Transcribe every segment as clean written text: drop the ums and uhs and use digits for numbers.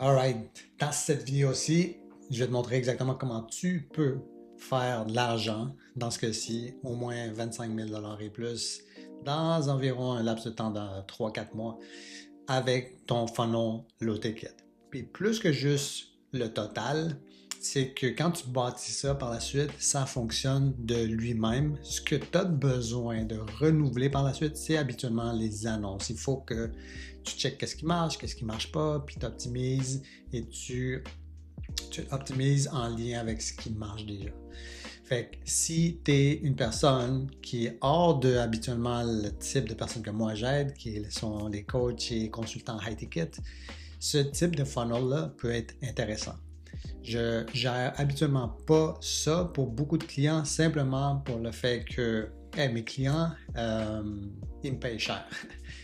Alright, dans cette vidéo-ci, je vais te montrer exactement comment tu peux faire de l'argent, dans ce cas-ci, au moins 25 000 et plus, dans environ un laps de temps de 3-4 mois, avec ton funnel Low Ticket. Puis plus que juste le total, c'est que quand tu bâtis ça par la suite, ça fonctionne de lui-même. Ce que tu as besoin de renouveler par la suite, c'est habituellement les annonces. Il faut que tu checkes qu'est-ce qui marche pas, puis tu optimises et tu optimises en lien avec ce qui marche déjà. Fait que si tu es une personne qui est hors de habituellement le type de personne que moi j'aide, qui sont les coachs et consultants high ticket, ce type de funnel-là peut être intéressant. Je gère habituellement pas ça pour beaucoup de clients, simplement pour le fait que mes clients, ils me payent cher.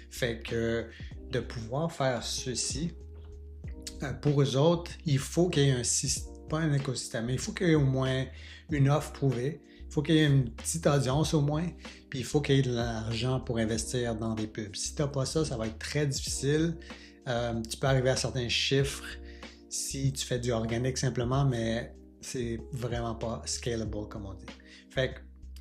Fait que de pouvoir faire ceci, pour eux autres, il faut qu'il y ait un système, pas un écosystème, mais il faut qu'il y ait au moins une offre prouvée. Il faut qu'il y ait une petite audience au moins, puis il faut qu'il y ait de l'argent pour investir dans des pubs. Si tu n'as pas ça, ça va être très difficile. Tu peux arriver à certains chiffres si tu fais du organique simplement, mais c'est vraiment pas scalable comme on dit. Fait que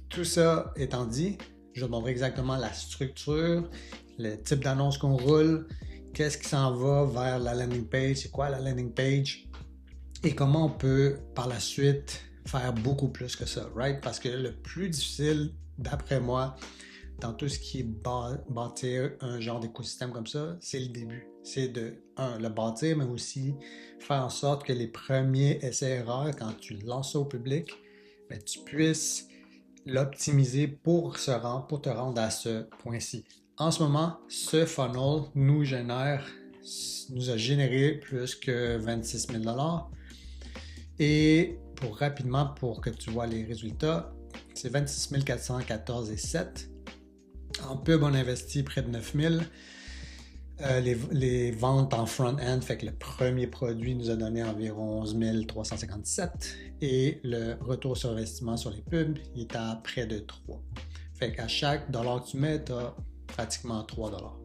tout ça étant dit, je vais te montrer exactement la structure, le type d'annonce qu'on roule, qu'est-ce qui s'en va vers la landing page, c'est quoi la landing page et comment on peut par la suite faire beaucoup plus que ça, right? Parce que le plus difficile, d'après moi, dans tout ce qui est bâtir un genre d'écosystème comme ça, c'est le début. C'est de, le bâtir, mais aussi faire en sorte que les premiers essais-erreurs, quand tu lances ça au public, ben, tu puisses l'optimiser pour te rendre à ce point-ci. En ce moment, ce funnel nous a généré plus que 26 000 $. Et pour que tu vois les résultats, c'est 26 414,7 $. En pub, on investit près de 9 000. Les ventes en front-end, fait que le premier produit nous a donné environ 11 357 et le retour sur investissement sur les pubs il est à près de 3. Fait qu'à chaque dollar que tu mets, tu as pratiquement 3 dollars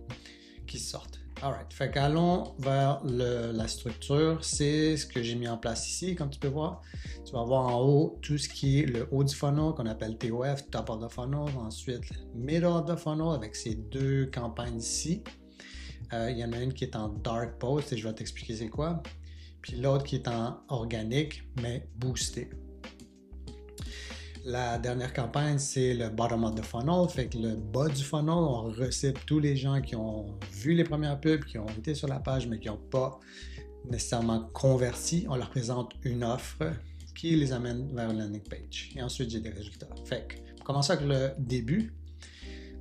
qui sortent. Alright, fait qu'allons vers la structure. C'est ce que j'ai mis en place ici, comme tu peux voir. Tu vas voir en haut tout ce qui est le haut du funnel, qu'on appelle TOF, Top of the Funnel. Ensuite, Middle of the Funnel, avec ces deux campagnes ici. Il y en a une qui est en Dark Post, et je vais t'expliquer c'est quoi. Puis l'autre qui est en organique, mais boosté. La dernière campagne, c'est le bottom of the funnel, fait que le bas du funnel, on recible tous les gens qui ont vu les premières pubs, qui ont été sur la page, mais qui n'ont pas nécessairement converti. On leur présente une offre qui les amène vers une landing page. Et ensuite, j'ai des résultats. Fait que, pour commencer avec le début,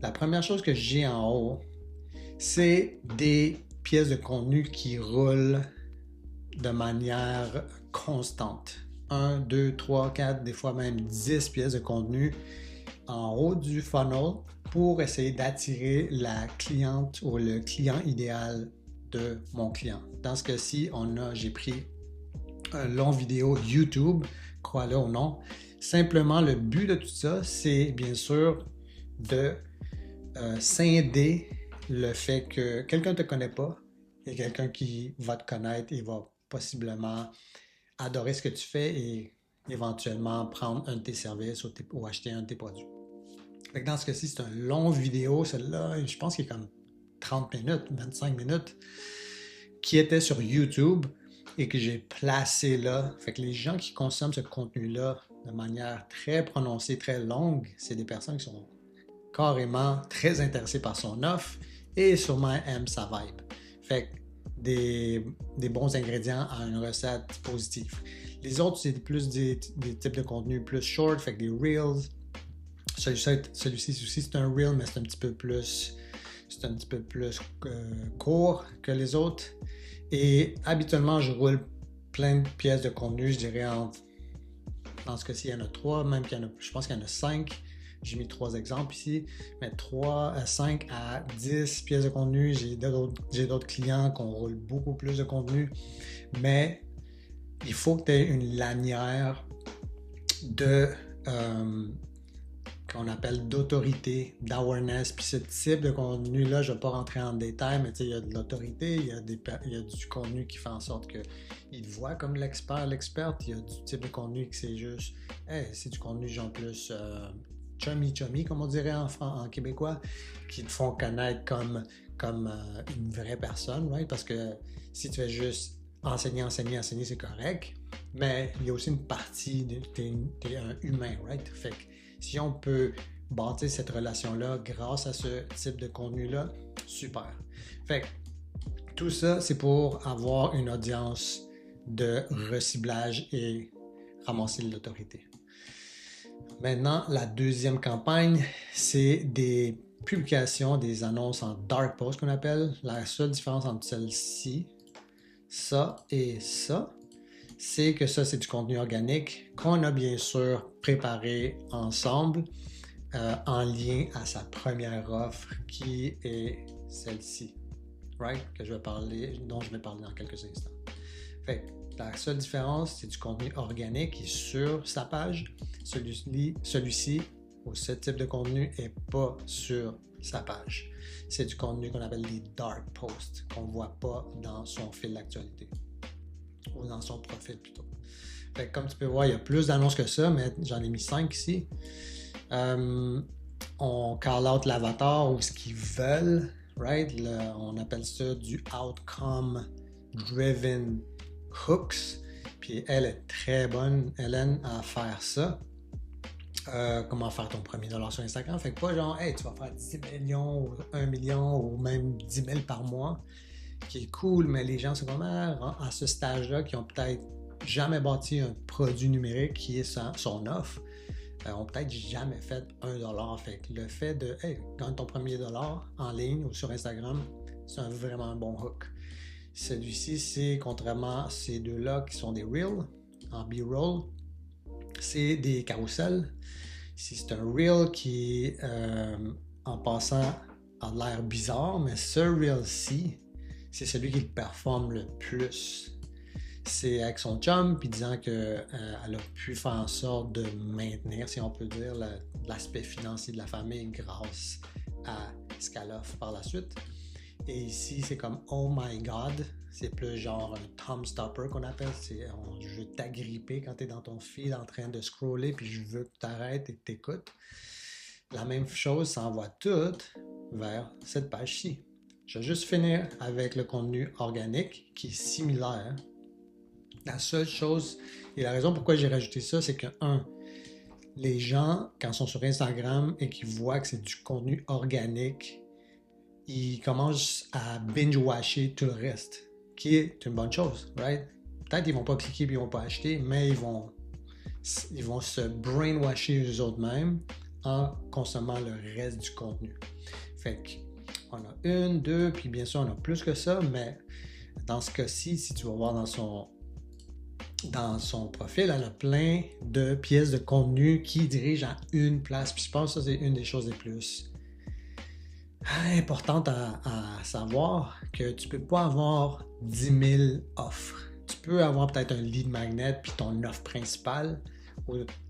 la première chose que j'ai en haut, c'est des pièces de contenu qui roulent de manière constante. 1, 2, 3, 4, des fois même 10 pièces de contenu en haut du funnel pour essayer d'attirer la cliente ou le client idéal de mon client. Dans ce cas-ci, j'ai pris un long vidéo YouTube, crois-le ou non. Simplement, le but de tout ça, c'est bien sûr de scinder le fait que quelqu'un ne te connaît pas et quelqu'un qui va te connaître et va possiblement adorer ce que tu fais et éventuellement prendre un de tes services ou acheter un de tes produits. Fait que dans ce cas-ci, c'est un long vidéo, celle-là, je pense qu'il est comme 30 minutes, 25 minutes, qui était sur YouTube et que j'ai placé là. Fait que les gens qui consomment ce contenu-là de manière très prononcée, très longue, c'est des personnes qui sont carrément très intéressées par son offre et sûrement aiment sa vibe. Fait que des bons ingrédients à une recette positive. Les autres, c'est plus des types de contenu plus short, fait que des reels. Celui-ci aussi, c'est un reel, mais c'est un petit peu plus court que les autres. Et habituellement, je roule plein de pièces de contenu, je dirais dans ce cas-ci, il y en a 3, même je pense qu'il y en a 5. J'ai mis 3 exemples ici, mais 5 à 10 pièces de contenu. J'ai d'autres clients qui roulent beaucoup plus de contenu, mais il faut que tu aies une lanière de qu'on appelle d'autorité, d'awareness. Puis ce type de contenu-là, je ne vais pas rentrer en détail, mais il y a de l'autorité, il y a du contenu qui fait en sorte qu'il voit comme l'experte. Il y a du type de contenu que c'est juste, hey, c'est du contenu genre plus chummy, comme on dirait en québécois, qui te font connaître comme une vraie personne, right? Parce que si tu fais juste enseigner, c'est correct, mais il y a aussi une partie, t'es un humain, right? Fait que si on peut bâtir cette relation-là grâce à ce type de contenu-là, super. Fait que tout ça, c'est pour avoir une audience de reciblage et ramasser de l'autorité. Maintenant, la deuxième campagne, c'est des publications, des annonces en dark post qu'on appelle. La seule différence entre celle-ci, ça et ça, c'est que ça, c'est du contenu organique qu'on a bien sûr préparé ensemble en lien à sa première offre qui est celle-ci, right? Dont je vais parler dans quelques instants. Fait que la seule différence, c'est du contenu organique qui est sur sa page. Celui-ci, ou ce type de contenu, n'est pas sur sa page. C'est du contenu qu'on appelle les dark posts, qu'on ne voit pas dans son fil d'actualité. Ou dans son profil plutôt. Fait que comme tu peux voir, il y a plus d'annonces que ça, mais j'en ai mis 5 ici. On call out l'avatar ou ce qu'ils veulent, right? On appelle ça du outcome driven hooks. Puis elle est très bonne, Hélène, à faire ça. Comment faire ton premier dollar sur Instagram. Fait que pas genre, hey, tu vas faire 10 millions ou 1 million ou même 10 000 par mois, qui est cool, mais les gens sont vraiment à ce stage-là qui ont peut-être jamais bâti un produit numérique qui est son offre, ont peut-être jamais fait 1 dollar. Fait que le fait de, hey, gagne ton premier dollar en ligne ou sur Instagram, c'est vraiment un bon hook. Celui-ci, c'est contrairement à ces deux-là qui sont des Reels, en B-roll, c'est des carousels. Ici, c'est un Reel qui, en passant, a l'air bizarre, mais ce Reel-ci, c'est celui qui performe le plus. C'est avec son chum, puis disant qu'elle a pu faire en sorte de maintenir, si on peut dire, l'aspect financier de la famille grâce à ce qu'elle offre par la suite. Et ici, c'est comme Oh my God. C'est plus genre un thumb stopper qu'on appelle. Je veux t'agripper quand tu es dans ton feed en train de scroller, puis je veux que tu arrêtes et que tu écoutes. La même chose, ça envoie tout vers cette page-ci. Je vais juste finir avec le contenu organique qui est similaire. La seule chose, et la raison pourquoi j'ai rajouté ça, c'est que, les gens, quand ils sont sur Instagram et qu'ils voient que c'est du contenu organique, ils commencent à binge-watcher tout le reste, qui est une bonne chose, right? Peut-être qu'ils vont pas cliquer et ils vont pas acheter, mais ils vont se brainwasher eux-mêmes en consommant le reste du contenu. Fait qu'on a 1, 2, puis bien sûr on a plus que ça, mais dans ce cas-ci, si tu vas voir dans son profil, elle a plein de pièces de contenu qui dirigent à une place. Puis je pense que ça, c'est une des choses les plus importantes à savoir, que tu peux pas avoir 10 000 offres. Tu peux avoir peut-être un lead magnet puis ton offre principale,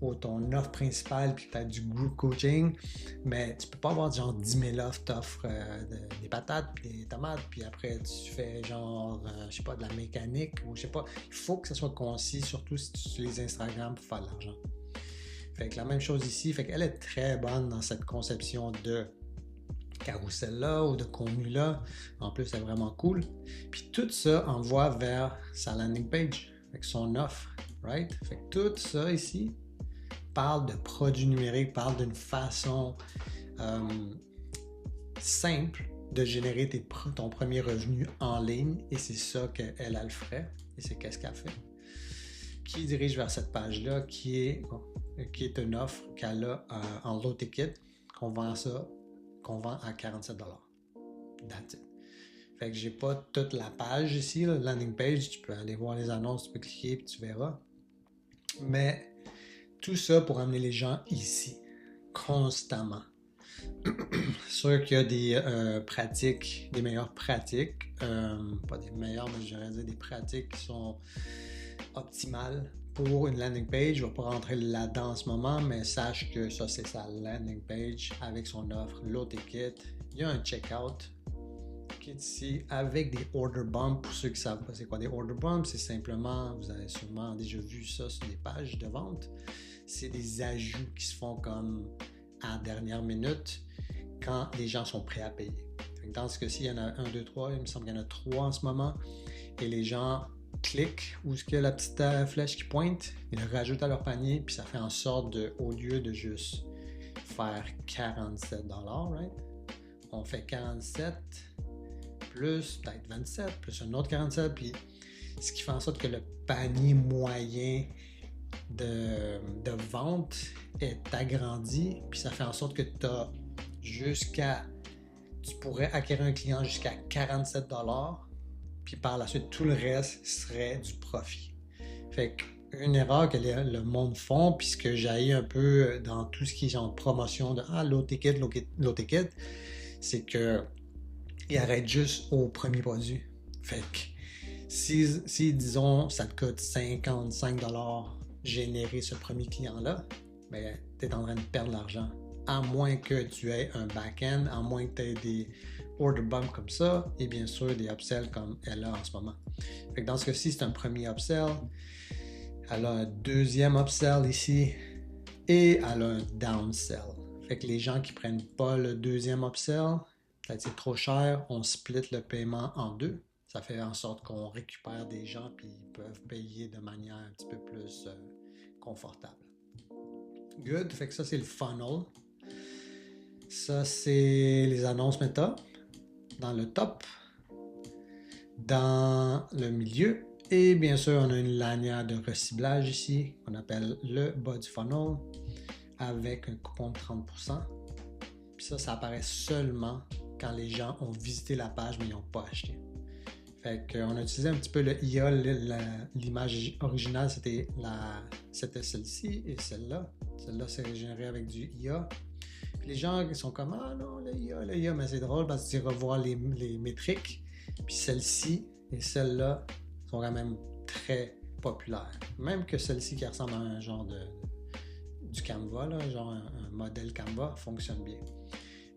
ou ton offre principale puis peut-être du group coaching, mais tu peux pas avoir genre 10 000 offres, t'offres des patates puis des tomates, puis après tu fais genre je sais pas, de la mécanique, ou je sais pas. Il faut que ça soit concis, surtout si tu utilises Instagram pour faire de l'argent. Fait que la même chose ici, fait qu'elle est très bonne dans cette conception de carousel-là ou de contenu-là. En plus, c'est vraiment cool. Puis tout ça envoie vers sa landing page avec son offre, right? Fait que tout ça ici parle de produits numériques, parle d'une façon simple de générer ton premier revenu en ligne, et c'est ça qu'elle a le ferait, et c'est qu'est-ce qu'elle fait. Qui dirige vers cette page-là, qui est une offre qu'elle a en low ticket, qu'on vend à 47$. That's it. Fait que j'ai pas toute la page ici, la landing page. Tu peux aller voir les annonces, tu peux cliquer et tu verras. Mais tout ça pour amener les gens ici, constamment. Sûr qu'il y a des pratiques, des meilleures pratiques. Pas des meilleures, mais je dirais des pratiques qui sont optimale pour une landing page. Je ne vais pas rentrer là-dedans en ce moment, mais sache que ça, c'est sa landing page avec son offre, low ticket. Il y a un checkout qui est ici avec des order bumps. Pour ceux qui ne savent pas c'est quoi des order bumps, c'est simplement, vous avez sûrement déjà vu ça sur des pages de vente, c'est des ajouts qui se font comme à la dernière minute quand les gens sont prêts à payer. Dans ce cas-ci, il y en a 1, 2, 3, il me semble qu'il y en a 3 en ce moment, et les gens cliquent où est-ce qu'il y a la petite flèche qui pointe, ils le rajoutent à leur panier, puis ça fait en sorte de, au lieu de juste faire 47$, right? On fait 47 plus peut-être 27, plus un autre 47, puis ce qui fait en sorte que le panier moyen de vente est agrandi, puis ça fait en sorte que tu pourrais acquérir un client jusqu'à 47$, puis par la suite, tout le reste serait du profit. Fait qu'une erreur que le monde font, puis ce que j'ai un peu dans tout ce qui est genre promotion de low ticket, c'est que ils arrêtent juste au premier produit. Fait que si disons, ça te coûte 55$ générer ce premier client-là, ben, tu es en train de perdre de l'argent. À moins que tu aies un back-end, à moins que tu aies des order bumps comme ça, et bien sûr des upsells comme elle a en ce moment. Fait que dans ce cas-ci, c'est un premier upsell. Elle a un deuxième upsell ici, et elle a un downsell. Fait que les gens qui prennent pas le deuxième upsell, peut-être c'est trop cher, on split le paiement en deux. Ça fait en sorte qu'on récupère des gens puis ils peuvent payer de manière un petit peu plus confortable. Good, fait que ça c'est le funnel. Ça c'est les annonces Meta dans le top, dans le milieu. Et bien sûr, on a une lanière de reciblage ici qu'on appelle le bas du funnel avec un coupon de 30%. Puis ça apparaît seulement quand les gens ont visité la page mais ils n'ont pas acheté. Fait qu'on a utilisé un petit peu le IA, l'image originale c'était celle-ci et celle-là. Celle-là c'est généré avec du IA. Puis les gens qui sont comme ah non le IA, mais c'est drôle parce que tu revois les métriques. Puis celle-ci et celle-là sont quand même très populaires. Même que celle-ci qui ressemble à un genre du Canva, là, genre un modèle Canva, fonctionne bien.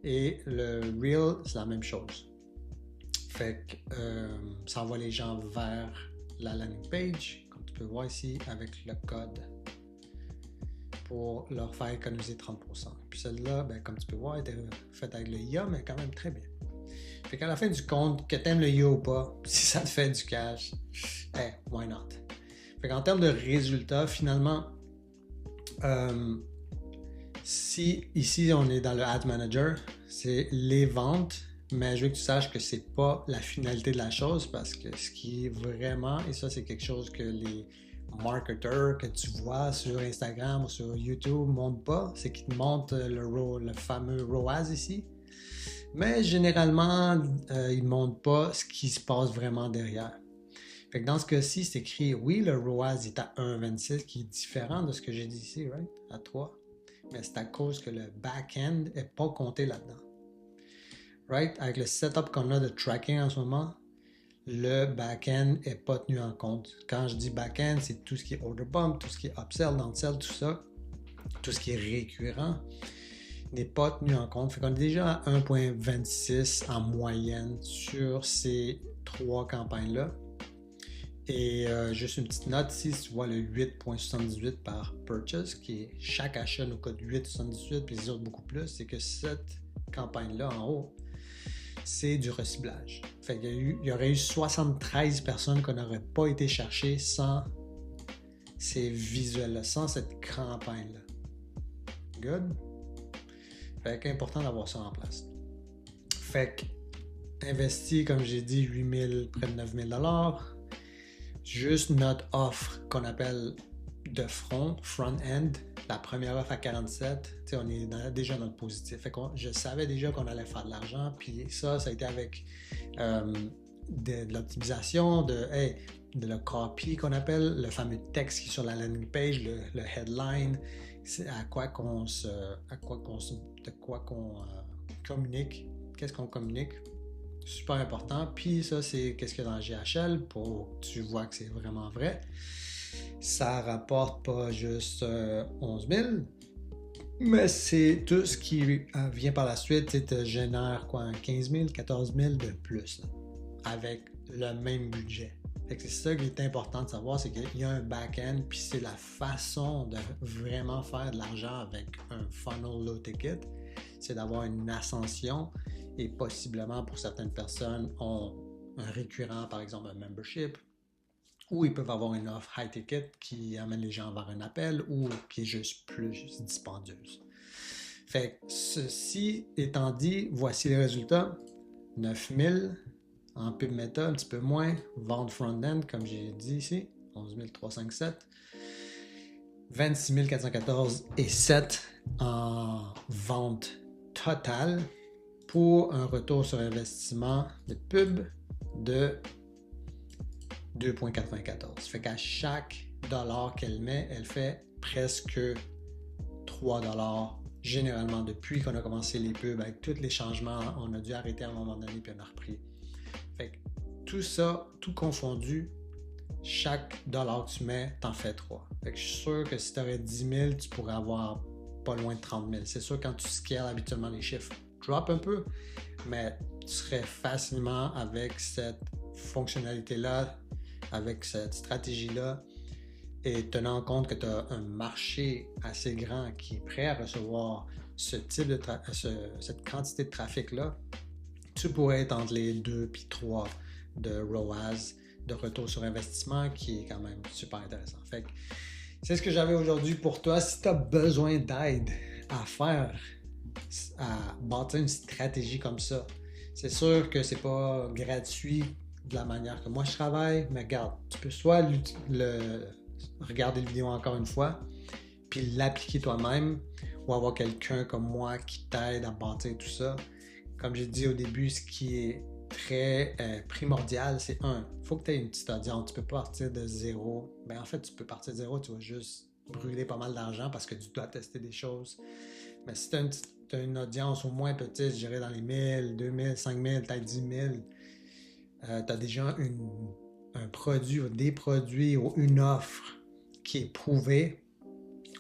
Et le Reel, c'est la même chose. Fait que ça envoie les gens vers la landing page, comme tu peux voir ici, avec le code pour leur faire économiser 30%. Puis celle-là, ben, comme tu peux voir, était faite avec le IA, mais quand même très bien. Fait qu'à la fin du compte, que t'aimes le IA ou pas, si ça te fait du cash, why not? Fait qu'en termes de résultats, finalement, si ici on est dans le Ad Manager, c'est les ventes, mais je veux que tu saches que c'est pas la finalité de la chose parce que ce qui est vraiment, et ça c'est quelque chose que les marketeurs que tu vois sur Instagram ou sur YouTube ne montrent pas, c'est qu'ils te montrent le fameux ROAS ici. Mais généralement, ils ne montrent pas ce qui se passe vraiment derrière. Fait que dans ce cas-ci, c'est écrit, oui, le ROAS est à 1,26, qui est différent de ce que j'ai dit ici, right? À 3. Mais c'est à cause que le back-end n'est pas compté là-dedans. Right? Avec le setup qu'on a de tracking en ce moment, le back-end n'est pas tenu en compte. Quand je dis back-end, c'est tout ce qui est order bump, tout ce qui est upsell, downsell, tout ça, tout ce qui est récurrent n'est pas tenu en compte. Fait qu'on est déjà à 1,26 en moyenne sur ces 3 campagnes-là. Et juste une petite note ici, si tu vois le 8,78 par purchase, qui est chaque achat nous coûte 8,78 puis les autres beaucoup plus, c'est que cette campagne-là en haut, c'est du reciblage. Fait qu'il y aurait eu 73 personnes qu'on n'aurait pas été chercher sans ces visuels-là, sans cette campagne-là. Good? Fait qu'important d'avoir ça en place. Fait qu'investi, comme j'ai dit, 8 000, près de 9 000 $. Juste notre offre qu'on appelle de front-end, la première offre à 47, on est déjà dans le positif. Fait que je savais déjà qu'on allait faire de l'argent, puis ça a été avec de l'optimisation, de le copy qu'on appelle, le fameux texte qui est sur la landing page, le headline, c'est de quoi qu'on communique, qu'est-ce qu'on communique. Super important. Puis ça, c'est qu'est-ce qu'il y a dans GHL pour que tu vois que c'est vraiment vrai. Ça rapporte pas juste 11 000, mais c'est tout ce qui vient par la suite, tu te génère quoi, 15 000, 14 000 de plus, là, avec le même budget. Fait que c'est ça qui est important de savoir, c'est qu'il y a un back-end, puis c'est la façon de vraiment faire de l'argent avec un funnel low ticket, c'est d'avoir une ascension et possiblement pour certaines personnes ont un récurrent, par exemple un membership, ou ils peuvent avoir une offre high ticket qui amène les gens vers un appel ou qui est juste plus dispendieuse. Fait que ceci étant dit, voici les résultats. 9 000 en pub meta, un petit peu moins. Vente front-end, comme j'ai dit ici, 11 357. 26 414 et 7 en vente totale pour un retour sur investissement de pub de 2,94. Fait qu'à chaque dollar qu'elle met, elle fait presque 3 dollars généralement depuis qu'on a commencé les pubs. Avec tous les changements, on a dû arrêter à un moment donné puis on a repris. Fait que tout ça, tout confondu, chaque dollar que tu mets, t'en fais 3. Fait que je suis sûr que si tu aurais 10 000, tu pourrais avoir pas loin de 30 000. C'est sûr, quand tu scales habituellement les chiffres, drop un peu, mais tu serais facilement avec cette fonctionnalité-là, avec cette stratégie-là, et tenant compte que tu as un marché assez grand qui est prêt à recevoir ce type de cette quantité de trafic-là, tu pourrais être entre les 2 puis 3 de ROAS, de retour sur investissement, qui est quand même super intéressant. Fait que c'est ce que j'avais aujourd'hui pour toi. Si tu as besoin d'aide à bâtir une stratégie comme ça, c'est sûr que c'est pas gratuit de la manière que moi je travaille, mais regarde, tu peux soit regarder la vidéo encore une fois, puis l'appliquer toi-même, ou avoir quelqu'un comme moi qui t'aide à bâtir tout ça. Comme j'ai dit au début, ce qui est très primordial, c'est il faut que tu aies une petite audience. Tu peux pas partir de zéro. En fait, tu peux partir de zéro, tu vas juste brûler pas mal d'argent parce que tu dois tester des choses. Mais si tu as une audience au moins petite, je dirais dans les 1000, 2000, 5000, peut-être 10 000, tu as déjà un produit ou des produits ou une offre qui est prouvée,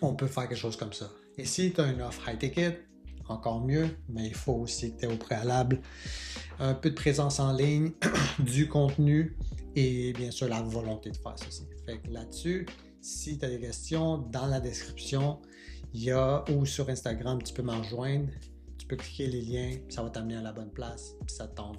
on peut faire quelque chose comme ça. Et si tu as une offre high ticket, encore mieux, mais il faut aussi que tu aies au préalable un peu de présence en ligne, du contenu et bien sûr la volonté de faire ceci. Fait que là-dessus, si tu as des questions, dans la description, il y a, ou sur Instagram, tu peux m'en rejoindre, tu peux cliquer les liens, ça va t'amener à la bonne place, puis ça tombe